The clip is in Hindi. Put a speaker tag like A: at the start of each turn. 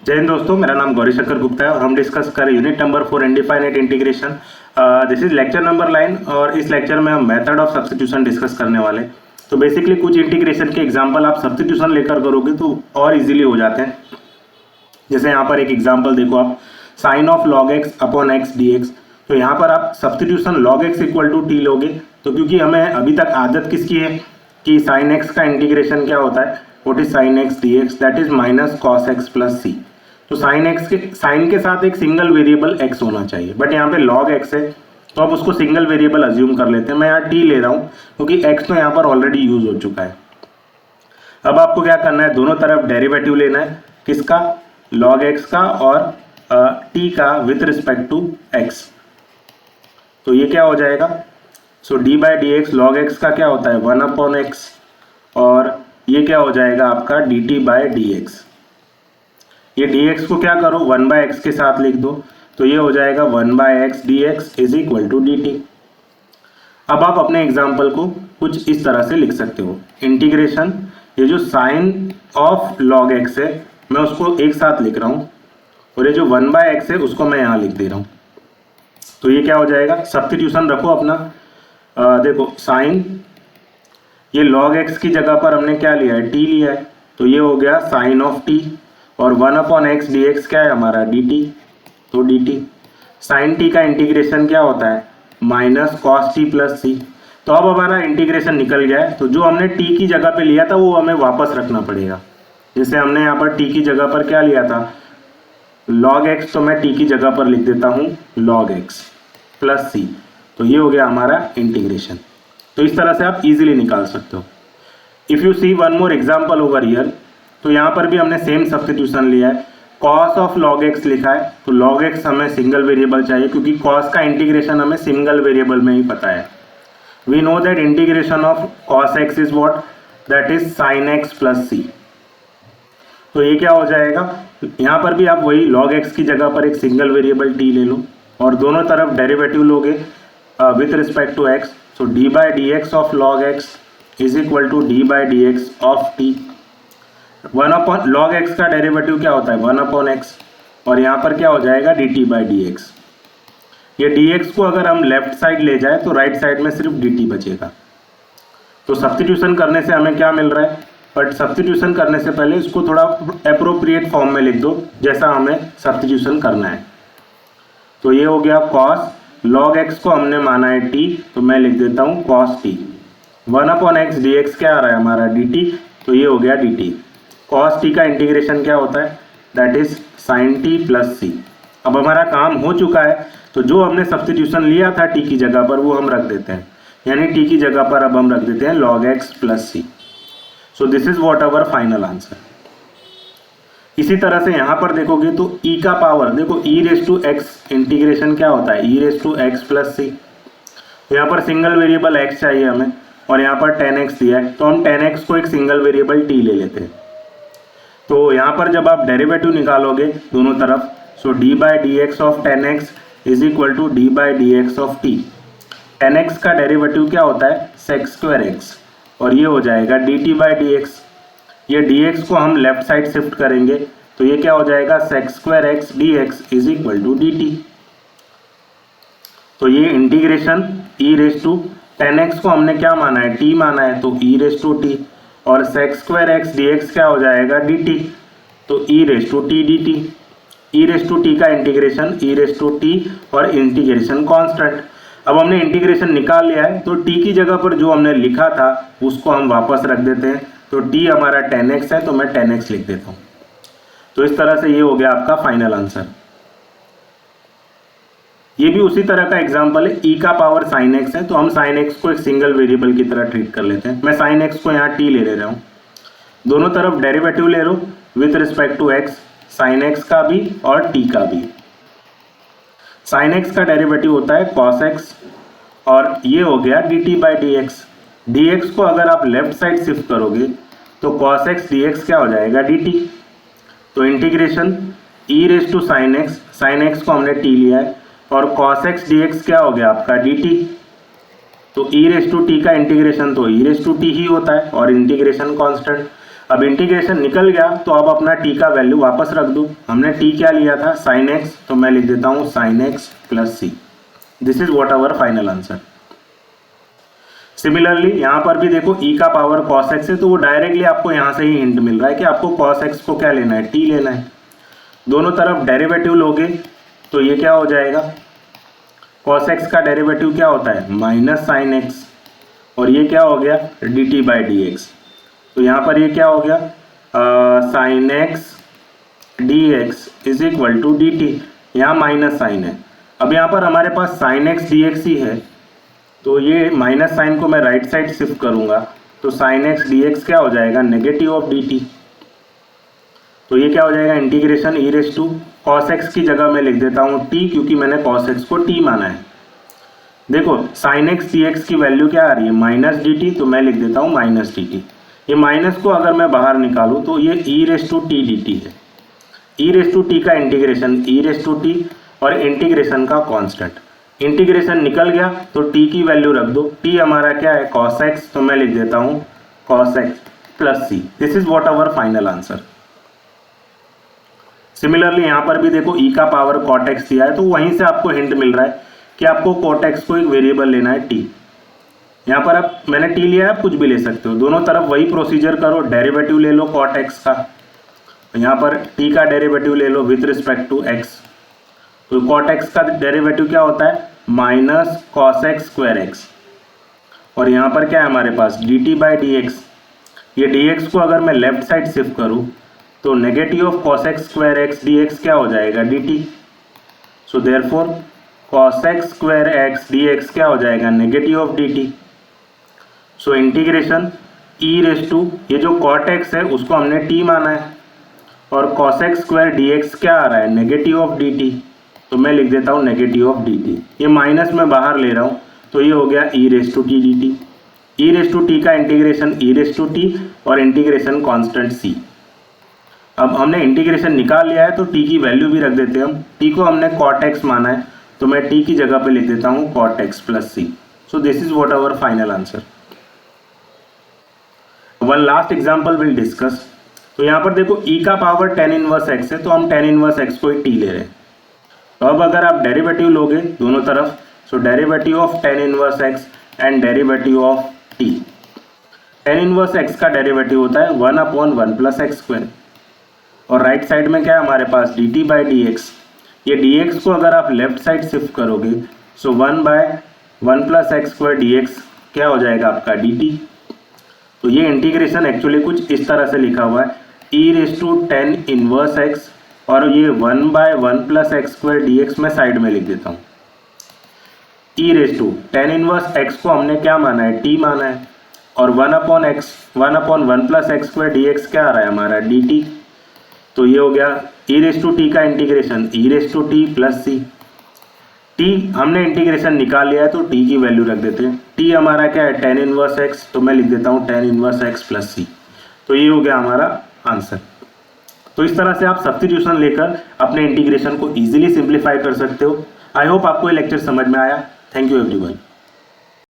A: जय हिंद दोस्तों, मेरा नाम गौरी शंकर गुप्ता है और हम डिस्कस कर रहे unit number 4 indefinite integration. This is lecture number 9 और इस लेक्चर में हम मेथड ऑफ सब्स्टिट्यूशन डिस्कस करने वाले। तो बेसिकली कुछ इंटीग्रेशन के एग्जांपल आप सब्स्टिट्यूशन लेकर करोगे तो और इजीली हो जाते हैं। जैसे यहाँ पर एक एग्जांपल देखो आप, sine of log x upon x d x. तो यहाँ पर आप substitution log x equal to t लोगे, तो क्योंकि हमें अभी तक आदत किसकी है कि साइन एक्स का इंटीग्रेशन क्या होता है, what is sine x d x, that is minus cos x plus c. तो साइन के साथ एक सिंगल वेरिएबल x होना चाहिए, बट यहाँ पे log x है तो अब उसको सिंगल वेरिएबल अज्यूम कर लेते हैं। मैं यहाँ t ले रहा हूँ क्योंकि x तो यहाँ पर ऑलरेडी यूज हो चुका है। अब आपको क्या करना है, दोनों तरफ डेरिवेटिव लेना है, किसका, log x का और t का विथ रिस्पेक्ट टू x। तो ये क्या हो जाएगा, सो d by d x log x का क्या होता है 1 अपॉन एक्स, और ये क्या हो जाएगा आपका dt बाई डी एक्स। ये dx को क्या करो 1 बाय एक्स के साथ लिख दो, तो ये हो जाएगा 1 by x d x is equal to d t. अब आप अपने एग्जाम्पल को कुछ इस तरह से लिख सकते हो, इंटीग्रेशन, ये जो साइन ऑफ लॉग एक्स है मैं उसको एक साथ लिख रहा हूँ और ये जो 1 बाय एक्स है उसको मैं यहाँ लिख दे रहा हूँ। तो ये क्या हो जाएगा, सब्स्टिट्यूशन रखो अपना। देखो साइन, ये लॉग एक्स की जगह पर हमने क्या लिया है, टी लिया है, तो ये हो गया साइन ऑफ टी, और 1 अपॉन एक्स डी एक्स क्या है हमारा डी टी, तो डी टी। साइन टी का इंटीग्रेशन क्या होता है minus cos T plus c. तो अब हमारा इंटीग्रेशन निकल गया है, तो जो हमने टी की जगह पे लिया था वो हमें वापस रखना पड़ेगा। जैसे हमने यहाँ पर टी की जगह पर क्या लिया था लॉग एक्स, तो मैं टी की जगह पर लिख देता हूँ लॉग एक्स प्लस सी। तो ये हो गया हमारा इंटीग्रेशन। तो इस तरह से आप इजीली निकाल सकते हो। If you see one more example over here, तो यहाँ पर भी हमने सेम सब्स्टिट्यूशन लिया है, कॉस ऑफ लॉग एक्स लिखा है, तो लॉग एक्स हमें सिंगल वेरिएबल चाहिए क्योंकि कॉस का इंटीग्रेशन हमें सिंगल वेरिएबल में ही पता है। We know that integration of cos x is what, that is sine x plus c. तो ये क्या हो जाएगा, यहाँ पर भी आप वही लॉग एक्स की जगह पर एक सिंगल वेरिएबल टी ले लो और दोनों तरफ डेरिवेटिव लोगे with respect to x. So d by d x of log x is equal to d by d x of t. 1 upon log x का डेरिवेटिव क्या होता है 1 अपॉन एक्स, और यहाँ पर क्या हो जाएगा d t by d x. ये डी एक्स को अगर हम लेफ्ट साइड ले जाए तो राइट साइड में सिर्फ डी टी बचेगा। तो सब्स्टिट्यूशन करने से हमें क्या मिल रहा है, बट सब्स्टिट्यूशन करने से पहले इसको थोड़ा अप्रोप्रिएट फॉर्म में लिख दो जैसा हमें सब्स्टिट्यूशन करना है। तो ये हो गया कॉस, लॉग एक्स को हमने माना है टी, तो मैं लिख देता हूँ cos T. 1 upon x d x क्या आ रहा है हमारा डी टी, तो ये हो गया डी टी। कॉस टी का इंटीग्रेशन क्या होता है, that is sine t plus c. अब हमारा काम हो चुका है, तो जो हमने सब्स्टिट्यूशन लिया था टी की जगह पर वो हम रख देते हैं, यानी टी की जगह पर अब हम रख देते हैं log x plus c. So this is what our final answer. इसी तरह से यहाँ पर देखोगे तो ई का पावर, देखो ई रेस टू एक्स इंटीग्रेशन क्या होता है e raise to x plus सी। यहाँ पर सिंगल वेरिएबल एक्स चाहिए हमें और यहाँ पर 10x दिया है, तो हम 10x को एक सिंगल वेरिएबल टी ले लेते हैं। तो यहाँ पर जब आप डेरिवेटिव निकालोगे दोनों तरफ, so d by d x of 10x is equal to d by d x of t. 10x का डेरिवेटिव क्या होता है सेक स्क्वायर एक्स, और ये हो जाएगा d t by d x. ये डी एक्स को हम लेफ्ट साइड शिफ्ट करेंगे, तो ये क्या हो जाएगा sec square x d x is equal to d t. तो ये integration e raise to 10x को हमने क्या माना है t माना है, तो ई रेस टू टी, और sec square x d x क्या हो जाएगा डी टी, तो e raise to t d t. E raise to t का integration e raise to t और इंटीग्रेशन कांस्टेंट। अब हमने इंटीग्रेशन निकाल लिया है, तो t की जगह पर जो हमने लिखा था उसको हम वापस रख देते हैं। तो t हमारा 10x है, तो मैं 10x लिख देता हूँ। तो इस तरह से ये हो गया आपका फाइनल आंसर। ये भी उसी तरह का एग्जाम्पल है, e का पावर साइन एक्स है, तो हम साइन एक्स को एक सिंगल वेरिएबल की तरह ट्रीट कर लेते हैं। मैं साइन एक्स को यहाँ t ले रहा हूँ, दोनों तरफ डेरिवेटिव ले लो with respect to x, sine x का भी और t का भी। साइन एक्स का डेरिवेटिव होता है कॉस एक्स, और ये हो गया d t by d x. D x को अगर आप लेफ्ट साइड शिफ्ट करोगे तो कॉस एक्स डी एक्स क्या हो जाएगा डी टी। तो integration e raise to sine x को हमने t लिया है, और cos x dx क्या हो गया आपका dt। तो e रेस टू टी का इंटीग्रेशन तो e रेस टू टी ही होता है और इंटीग्रेशन कांस्टेंट। अब इंटीग्रेशन निकल गया तो अब अपना t का वैल्यू वापस रख दो। हमने t क्या लिया था, sin x, तो मैं लिख देता हूँ sin x plus c. This is what our final answer. Similarly यहाँ पर भी देखो e का पावर cos x है, तो वो डायरेक्टली आपको यहाँ से ही हिंट मिल रहा है कि आपको cos x को क्या लेना है, t लेना है। दोनों तरफ डेरिवेटिव लोगे तो ये क्या हो जाएगा, cos x का डेरिवेटिव क्या होता है, माइनस साइन x, और ये क्या हो गया, dt बाई डी एक्स। तो यहाँ पर ये क्या हो गया, sine x d x is equal to d t, यहाँ माइनस साइन है। अब यहाँ पर हमारे पास साइन एक्स डी एक्स ही है, तो ये माइनस साइन को मैं राइट साइड शिफ्ट करूँगा, तो साइन एक्स डी एक्स क्या हो जाएगा, नेगेटिव ऑफ डी टी। तो ये क्या हो जाएगा, integration e raise to cos x की जगह मैं लिख देता हूँ टी, क्योंकि मैंने कॉस एक्स को टी माना है। देखो साइन एक्स डी एक्स की वैल्यू क्या आ रही है, माइनस डी टी, तो मैं लिख देता हूँ माइनस डी टी। ये माइनस को अगर मैं बाहर निकालूँ तो ये e raise to t d t है। ई रेस टू टी का integration e raise to t, और इंटीग्रेशन का कांस्टेंट। इंटीग्रेशन निकल गया तो टी की वैल्यू रख दो। टी हमारा क्या है, कॉस एक्स, तो मैं लिख देता हूँ cos x plus c. This is what our final answer. Similarly यहाँ पर भी देखो e का पावर कॉट एक्स दिया है, तो वहीं से आपको हिंट मिल रहा है कि आपको कॉट एक्स को एक वेरिएबल लेना है t। यहाँ पर आप मैंने t लिया है, आप कुछ भी ले सकते हो। दोनों तरफ वही प्रोसीजर करो, डेरिवेटिव ले लो कॉट एक्स का, यहाँ पर t का डेरिवेटिव ले लो विथ रिस्पेक्ट टू x। तो कॉट एक्स का डेरिवेटिव क्या होता है, minus cos x square x, और यहाँ पर क्या है हमारे पास d t by d x. ये डी एक्स को अगर मैं लेफ्ट साइड शिफ्ट करूँ तो negative of cos x square x d x क्या हो जाएगा, d t. So therefore cos x square x d x क्या हो जाएगा, negative of d t. So integration e raise to, ये जो कॉट एक्स है उसको हमने टी माना है, और cos x square d x क्या आ रहा है, नेगेटिव ऑफ डी टी, तो मैं लिख देता हूँ नेगेटिव ऑफ डी टी। ये माइनस में बाहर ले रहा हूँ, तो ये हो गया e raise to t d t. E raise to t का integration e raise to t, और इंटीग्रेशन कॉन्स्टेंट सी। अब हमने इंटीग्रेशन निकाल लिया है तो t की वैल्यू भी रख देते हैं हम। t को हमने cot x माना है, तो मैं t की जगह पे लिख देता हूँ cot x plus c. So this is what our final answer. One last example will discuss. तो यहाँ पर देखो e का पावर tan इनवर्स x है, तो हम tan इनवर्स x को ही t ले रहे हैं। तो अब अगर आप डेरिवेटिव लोगे दोनों तरफ, so derivative of tan inverse x and derivative of t। tan inverse x का डेरिवेटिव होता है 1/1 प्लस एक्स स्क्वायर, और राइट साइड में क्या है हमारे पास d t by d x. ये डी एक्स को अगर आप लेफ्ट साइड शिफ्ट करोगे, so 1/1 plus x square d x क्या हो जाएगा आपका डी टी। तो ये इंटीग्रेशन एक्चुअली कुछ इस तरह से लिखा हुआ है, e raise to tan inverse x, और ये 1/1 plus x square d x मैं साइड में लिख देता हूँ। E raise to tan inverse x को हमने क्या माना है, टी माना है, और 1/1 plus x square d x क्या आ रहा है हमारा डी टी। तो ये हो गया ई रेस टू टी का integration e raise to t plus c. T हमने इंटीग्रेशन निकाल लिया है, तो टी की वैल्यू रख देते हैं। टी हमारा क्या है, tan इनवर्स एक्स, तो मैं लिख देता हूँ tan inverse x plus c. तो ये हो गया हमारा आंसर। तो इस तरह से आप सब्स्टिट्यूशन लेकर अपने इंटीग्रेशन को इजीली सिंप्लीफाई कर सकते हो। आई होप आपको ये लेक्चर समझ में आया। Thank you everyone.